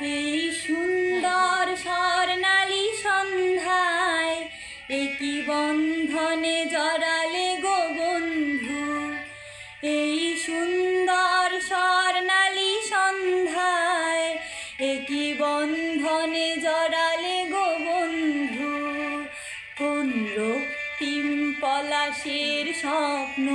এই সুন্দর স্বর্ণালী সন্ধ্যায় একই বন্ধনে জড়ালে গো বন্ধু। এই সুন্দর স্বর্ণালী সন্ধ্যায় একই বন্ধনে জড়ালে গো বন্ধু। কোন রক্তিম পলাশের স্বপ্ন